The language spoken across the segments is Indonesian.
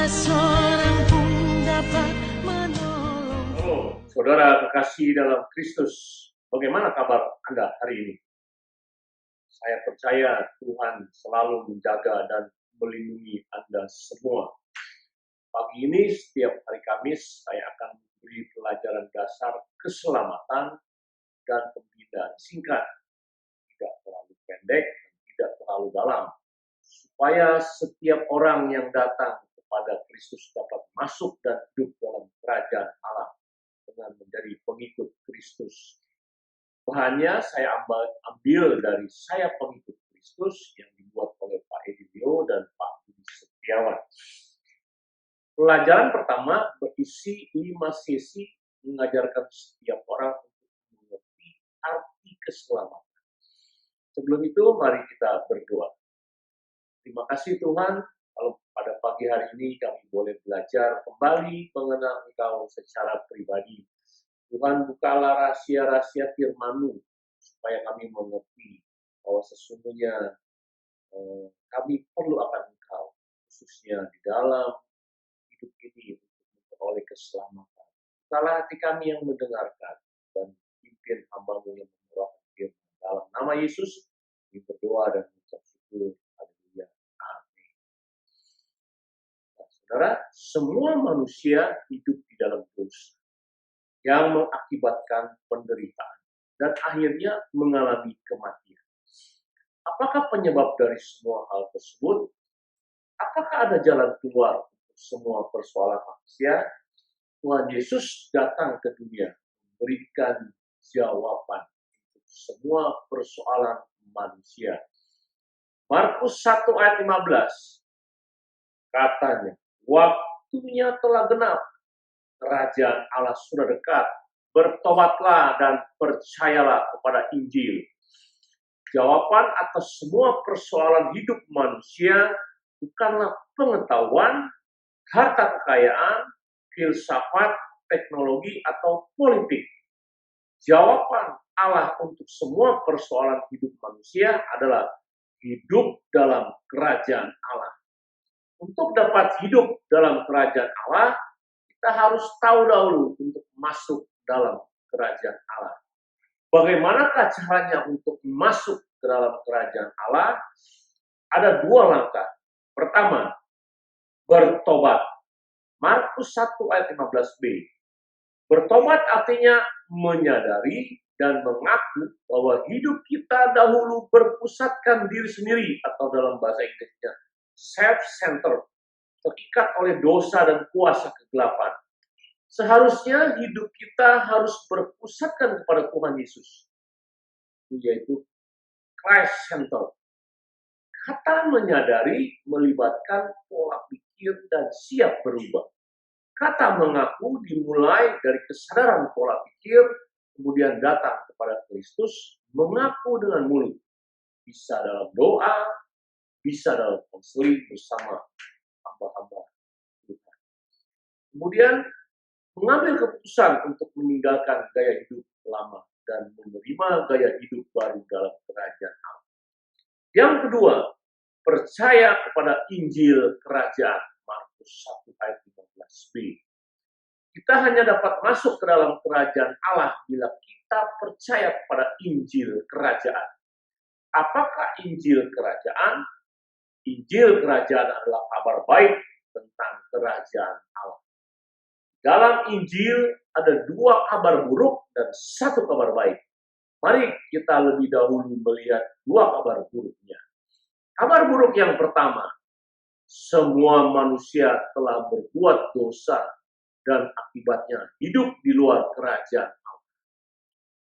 seorang pun dapat menolong. Halo, saudara kekasih dalam Kristus. Bagaimana kabar Anda hari ini? Saya percaya Tuhan selalu menjaga dan melindungi Anda semua. Pagi ini, setiap hari Kamis, saya akan memberi pelajaran dasar keselamatan dan pembinaan singkat. Tidak terlalu pendek dan tidak terlalu dalam. Supaya setiap orang yang datang kepada Kristus dapat masuk dan hidup dalam kerajaan Allah dengan menjadi pengikut Kristus. Bahannya saya ambil dari Saya Pengikut Kristus yang dibuat oleh Pak Edilio dan Pak Budi Setiawan. Pelajaran pertama berisi 5 sesi mengajarkan setiap orang untuk mengerti arti keselamatan. Sebelum itu, mari kita berdoa. Terima kasih Tuhan, kalau pada pagi hari ini kami boleh belajar kembali mengenal Engkau secara pribadi. Tuhan, bukalah rahasia-rahasia firman-Mu, supaya kami mengerti bahwa sesungguhnya kami perlu akan Engkau, khususnya di dalam hidup ini untuk memperoleh keselamatan. Bukalah hati kami yang mendengarkan, dan pimpin hamba-Mu yang membawakan firman. Dalam nama Yesus, kami berdoa dan mengucap syukur. Haleluya. Amin. Nah, saudara, semua manusia hidup di dalam dosa yang mengakibatkan penderitaan dan akhirnya mengalami kematian. Apakah penyebab dari semua hal tersebut? Apakah ada jalan keluar untuk semua persoalan manusia? Tuhan Yesus datang ke dunia memberikan jawaban untuk semua persoalan manusia. Markus 1 ayat 15 katanya, waktunya telah genap, kerajaan Allah sudah dekat, bertobatlah dan percayalah kepada Injil. Jawaban atas semua persoalan hidup manusia bukanlah pengetahuan, harta kekayaan, filsafat, teknologi, atau politik. Jawaban Allah untuk semua persoalan hidup manusia adalah hidup dalam kerajaan Allah. Untuk dapat hidup dalam kerajaan Allah, kita harus tahu dahulu untuk masuk dalam kerajaan Allah. Bagaimanakah caranya untuk masuk ke dalam kerajaan Allah? Ada 2 langkah. Pertama, bertobat. Markus 1 ayat 15b. Bertobat artinya menyadari dan mengaku bahwa hidup kita dahulu berpusatkan diri sendiri, atau dalam bahasa Inggrisnya self-centered, terikat oleh dosa dan kuasa kegelapan. Seharusnya hidup kita harus berpusatkan kepada Tuhan Yesus, yaitu Christ-centered. Kata menyadari melibatkan pola pikir dan siap berubah. Kata mengaku dimulai dari kesadaran pola pikir, kemudian datang kepada Kristus, mengaku dengan mulut. Bisa dalam doa, bisa dalam konseling bersama hamba-hamba Tuhan. Kemudian mengambil keputusan untuk meninggalkan gaya hidup lama dan menerima gaya hidup baru dalam kerajaan Allah. Yang kedua, percaya kepada Injil Kerajaan. Markus 1 ayat 15b. Kita hanya dapat masuk ke dalam kerajaan Allah bila kita percaya kepada Injil Kerajaan. Apakah Injil Kerajaan? Injil Kerajaan adalah kabar baik tentang kerajaan Allah. Dalam Injil ada 2 kabar buruk dan 1 kabar baik. Mari kita lebih dahulu melihat 2 kabar buruknya. Kabar buruk yang pertama, semua manusia telah berbuat dosa dan akibatnya hidup di luar kerajaan Allah.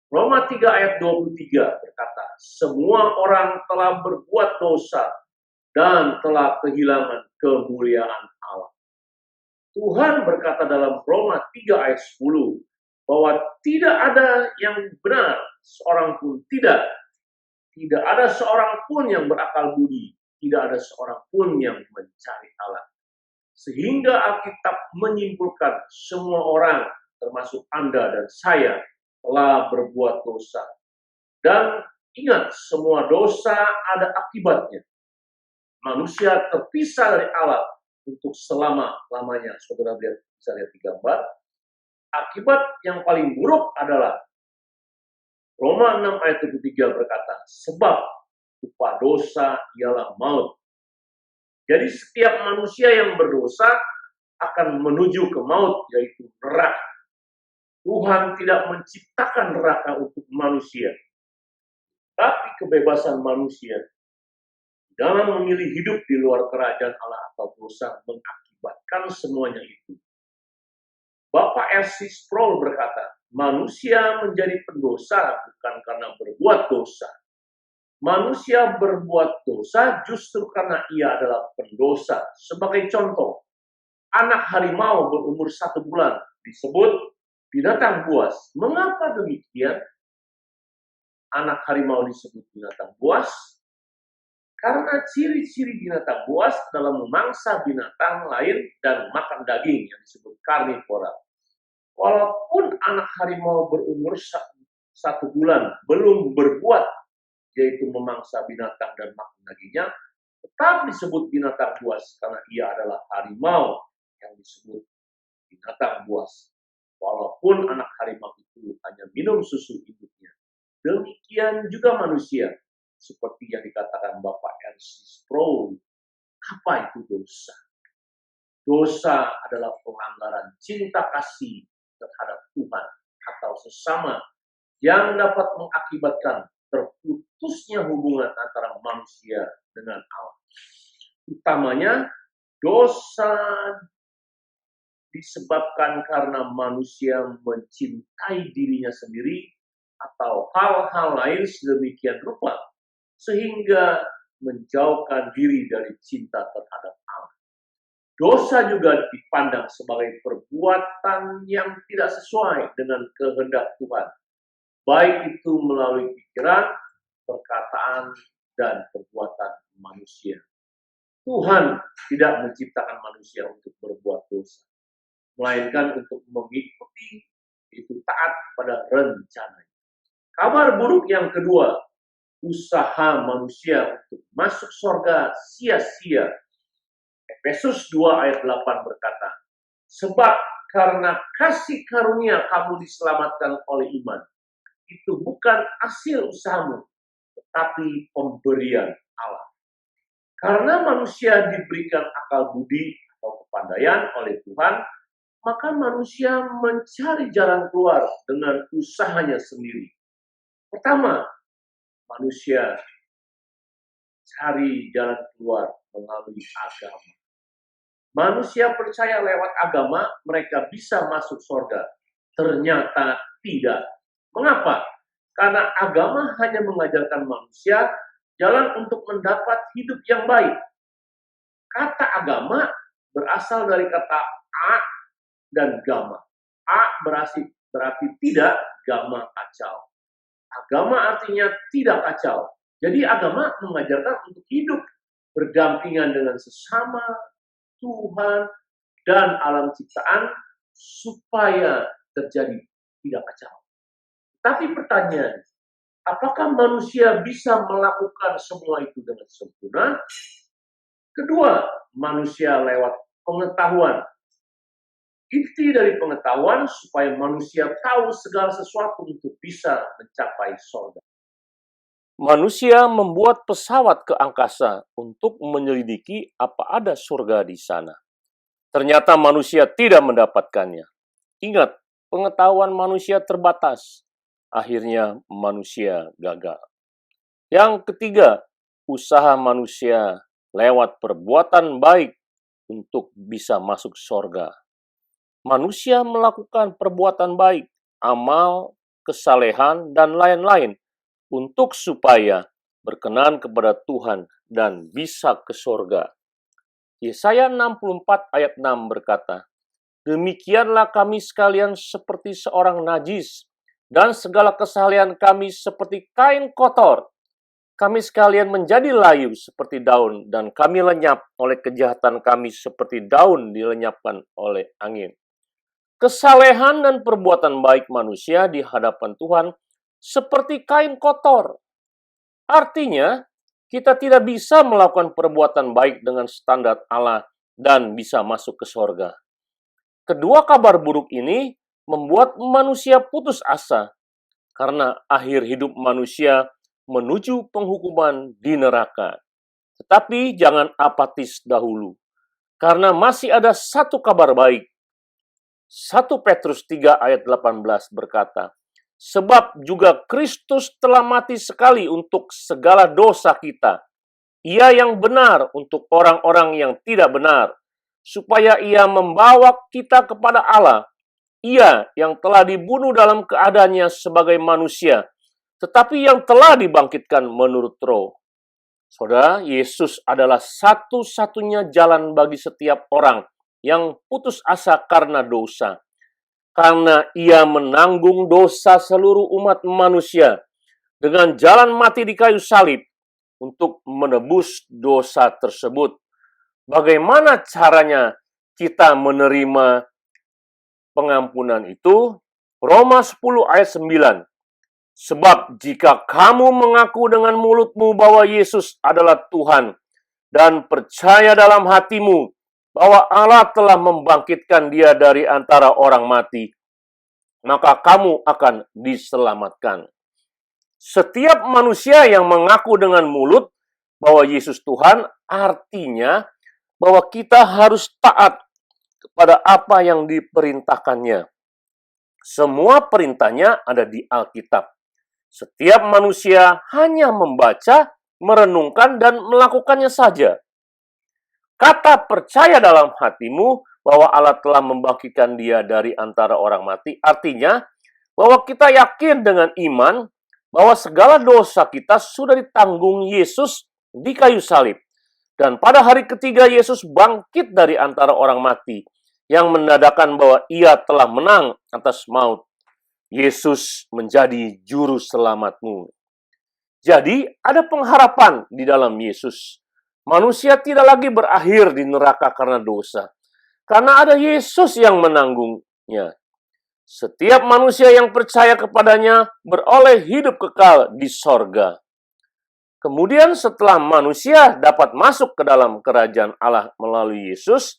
Roma 3 ayat 23 berkata, semua orang telah berbuat dosa dan telah kehilangan kemuliaan Allah. Tuhan berkata dalam Roma 3 ayat 10 bahwa tidak ada yang benar, seorang pun tidak. Tidak ada seorang pun yang berakal budi, tidak ada seorang pun yang mencari Allah. Sehingga Alkitab menyimpulkan semua orang, termasuk Anda dan saya, telah berbuat dosa. Dan ingat, semua dosa ada akibatnya. Manusia terpisah dari Allah untuk selama-lamanya. Saudara bisa lihat di gambar. Akibat yang paling buruk adalah Roma 6 ayat 23 berkata, sebab upah dosa ialah maut. Jadi setiap manusia yang berdosa akan menuju ke maut, yaitu neraka. Tuhan tidak menciptakan neraka untuk manusia, tapi kebebasan manusia dalam memilih hidup di luar kerajaan Allah atau dosa mengakibatkan semuanya itu. Bapak R.C. Sproul berkata, manusia menjadi pendosa bukan karena berbuat dosa. Manusia berbuat dosa justru karena ia adalah pendosa. Sebagai contoh, anak harimau berumur 1 bulan disebut binatang buas. Mengapa demikian? Anak harimau disebut binatang buas karena ciri-ciri binatang buas dalam memangsa binatang lain dan makan daging yang disebut karnivora. Walaupun anak harimau berumur 1 bulan belum berbuat, yaitu memangsa binatang dan makan dagingnya, tetap disebut binatang buas karena ia adalah harimau yang disebut binatang buas. Walaupun anak harimau itu hanya minum susu induknya. Demikian juga manusia, seperti yang dikatakan Bapak R.C. Sproul. Apa itu dosa? Dosa adalah pelanggaran cinta kasih terhadap Tuhan atau sesama yang dapat mengakibatkan terputusnya hubungan antara manusia dengan Allah. Utamanya, dosa disebabkan karena manusia mencintai dirinya sendiri atau hal-hal lain sedemikian rupa sehingga menjauhkan diri dari cinta terhadap Allah. Dosa juga dipandang sebagai perbuatan yang tidak sesuai dengan kehendak Tuhan, baik itu melalui pikiran, perkataan, dan perbuatan manusia. Tuhan tidak menciptakan manusia untuk berbuat dosa, melainkan untuk mengikuti, itu taat pada rencananya. Kabar buruk yang kedua, usaha manusia untuk masuk surga sia-sia. Efesus 2 ayat 8 berkata, sebab karena kasih karunia kamu diselamatkan oleh iman. Itu bukan hasil usahamu, tetapi pemberian Allah. Karena manusia diberikan akal budi atau kepandaian oleh Tuhan, maka manusia mencari jalan keluar dengan usahanya sendiri. Pertama, manusia cari jalan keluar melalui agama. Manusia percaya lewat agama mereka bisa masuk surga. Ternyata tidak. Mengapa? Karena agama hanya mengajarkan manusia jalan untuk mendapat hidup yang baik. Kata agama berasal dari kata a dan gama. A berarti tidak, gama kacau. Agama artinya tidak kacau. Jadi agama mengajarkan untuk hidup berdampingan dengan sesama, Tuhan, dan alam ciptaan supaya terjadi tidak kacau. Tapi pertanyaan, apakah manusia bisa melakukan semua itu dengan sempurna? Kedua, manusia lewat pengetahuan. Inti dari pengetahuan supaya manusia tahu segala sesuatu untuk bisa mencapai surga. Manusia membuat pesawat ke angkasa untuk menyelidiki apa ada surga di sana. Ternyata manusia tidak mendapatkannya. Ingat, pengetahuan manusia terbatas. Akhirnya manusia gagal. Yang ketiga, usaha manusia lewat perbuatan baik untuk bisa masuk surga. Manusia melakukan perbuatan baik, amal, kesalehan, dan lain-lain untuk supaya berkenan kepada Tuhan dan bisa ke surga. Yesaya 64 ayat 6 berkata, demikianlah kami sekalian seperti seorang najis, dan segala kesalehan kami seperti kain kotor. Kami sekalian menjadi layu seperti daun, dan kami lenyap oleh kejahatan kami seperti daun dilenyapkan oleh angin. Kesalehan dan perbuatan baik manusia di hadapan Tuhan seperti kain kotor. Artinya, kita tidak bisa melakukan perbuatan baik dengan standar Allah dan bisa masuk ke sorga. Kedua kabar buruk ini membuat manusia putus asa karena akhir hidup manusia menuju penghukuman di neraka. Tetapi jangan apatis dahulu, karena masih ada satu kabar baik. 1 Petrus 3 ayat 18 berkata, sebab juga Kristus telah mati sekali untuk segala dosa kita. Ia yang benar untuk orang-orang yang tidak benar, supaya ia membawa kita kepada Allah. Ia yang telah dibunuh dalam keadaannya sebagai manusia, tetapi yang telah dibangkitkan menurut Roh. Saudara, Yesus adalah satu-satunya jalan bagi setiap orang yang putus asa karena dosa. Karena ia menanggung dosa seluruh umat manusia dengan jalan mati di kayu salib untuk menebus dosa tersebut. Bagaimana caranya kita menerima pengampunan itu? Roma 10 ayat 9. Sebab jika kamu mengaku dengan mulutmu bahwa Yesus adalah Tuhan dan percaya dalam hatimu bahwa Allah telah membangkitkan dia dari antara orang mati, maka kamu akan diselamatkan. Setiap manusia yang mengaku dengan mulut bahwa Yesus Tuhan, artinya bahwa kita harus taat kepada apa yang diperintahkannya. Semua perintahnya ada di Alkitab. Setiap manusia hanya membaca, merenungkan, dan melakukannya saja. Kata percaya dalam hatimu bahwa Allah telah membangkitkan dia dari antara orang mati, artinya bahwa kita yakin dengan iman bahwa segala dosa kita sudah ditanggung Yesus di kayu salib. Dan pada hari ketiga Yesus bangkit dari antara orang mati, yang menandakan bahwa ia telah menang atas maut. Yesus menjadi juru selamatmu. Jadi ada pengharapan di dalam Yesus. Manusia tidak lagi berakhir di neraka karena dosa. Karena ada Yesus yang menanggungnya. Setiap manusia yang percaya kepadanya beroleh hidup kekal di sorga. Kemudian setelah manusia dapat masuk ke dalam kerajaan Allah melalui Yesus,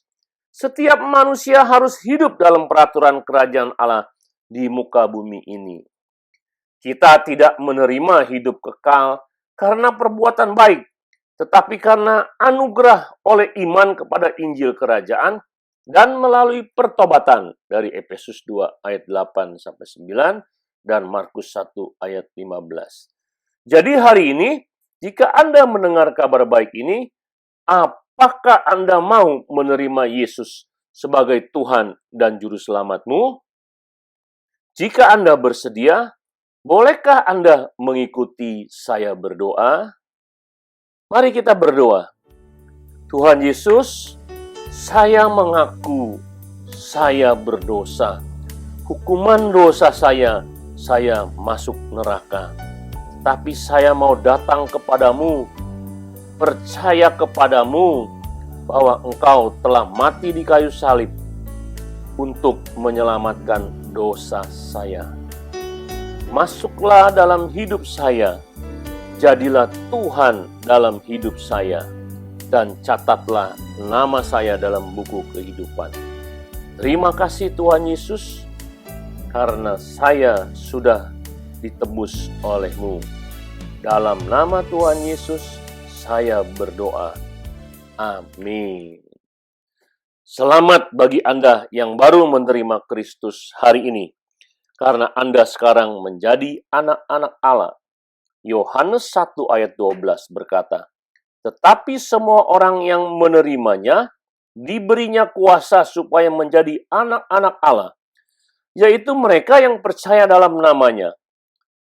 setiap manusia harus hidup dalam peraturan kerajaan Allah di muka bumi ini. Kita tidak menerima hidup kekal karena perbuatan baik, tetapi karena anugerah oleh iman kepada Injil Kerajaan dan melalui pertobatan dari Efesus 2 ayat 8-9 dan Markus 1 ayat 15. Jadi hari ini, jika Anda mendengar kabar baik ini, apakah Anda mau menerima Yesus sebagai Tuhan dan Juru Selamatmu? Jika Anda bersedia, bolehkah Anda mengikuti saya berdoa? Mari kita berdoa. Tuhan Yesus, saya mengaku saya berdosa. Hukuman dosa saya masuk neraka. Tapi saya mau datang kepadamu, percaya kepadamu bahwa Engkau telah mati di kayu salib untuk menyelamatkan dosa saya. Masuklah dalam hidup saya, jadilah Tuhan dalam hidup saya, dan catatlah nama saya dalam buku kehidupan. Terima kasih Tuhan Yesus, karena saya sudah ditebus oleh-Mu. Dalam nama Tuhan Yesus, saya berdoa. Amin. Selamat bagi Anda yang baru menerima Kristus hari ini, karena Anda sekarang menjadi anak-anak Allah. Yohanes 1 ayat 12 berkata, tetapi semua orang yang menerimanya, diberinya kuasa supaya menjadi anak-anak Allah, yaitu mereka yang percaya dalam namanya.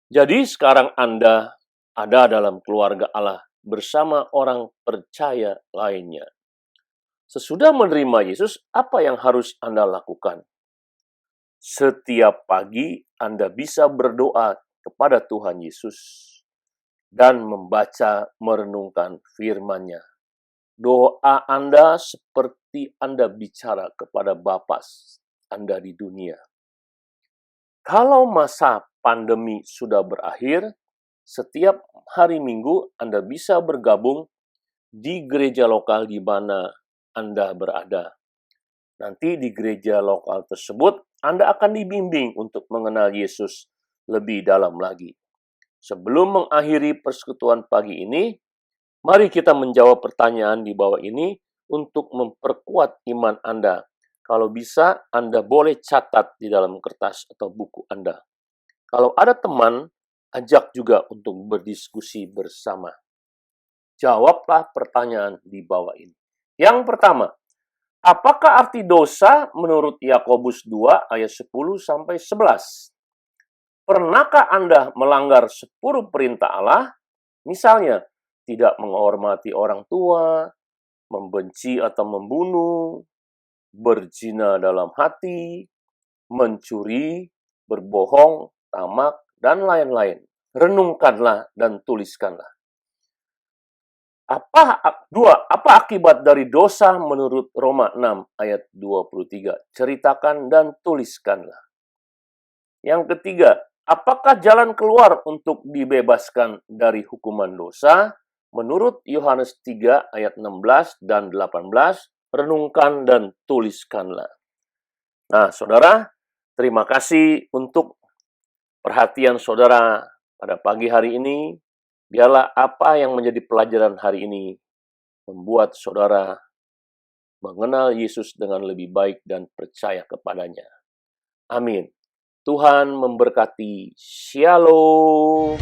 Jadi sekarang Anda ada dalam keluarga Allah bersama orang percaya lainnya. Sesudah menerima Yesus, apa yang harus Anda lakukan? Setiap pagi Anda bisa berdoa kepada Tuhan Yesus dan membaca, merenungkan firman-Nya. Doa Anda seperti Anda bicara kepada Bapa Anda di dunia. Kalau masa pandemi sudah berakhir, setiap hari Minggu Anda bisa bergabung di gereja lokal di mana Anda berada. Nanti di gereja lokal tersebut, Anda akan dibimbing untuk mengenal Yesus lebih dalam lagi. Sebelum mengakhiri persekutuan pagi ini, mari kita menjawab pertanyaan di bawah ini untuk memperkuat iman Anda. Kalau bisa, Anda boleh catat di dalam kertas atau buku Anda. Kalau ada teman, ajak juga untuk berdiskusi bersama. Jawablah pertanyaan di bawah ini. Yang pertama, apakah arti dosa menurut Yakobus 2 ayat 10-11? Pernahkah Anda melanggar 10 perintah Allah? Misalnya, tidak menghormati orang tua, membenci atau membunuh, berzina dalam hati, mencuri, berbohong, tamak, dan lain-lain. Renungkanlah dan tuliskanlah. Apa akibat dari dosa menurut Roma 6 ayat 23? Ceritakan dan tuliskanlah. Yang ketiga, apakah jalan keluar untuk dibebaskan dari hukuman dosa? Menurut Yohanes 3 ayat 16 dan 18, renungkan dan tuliskanlah. Nah, saudara, terima kasih untuk perhatian saudara pada pagi hari ini. Biarlah apa yang menjadi pelajaran hari ini membuat saudara mengenal Yesus dengan lebih baik dan percaya kepadanya. Amin. Tuhan memberkati. Shalom.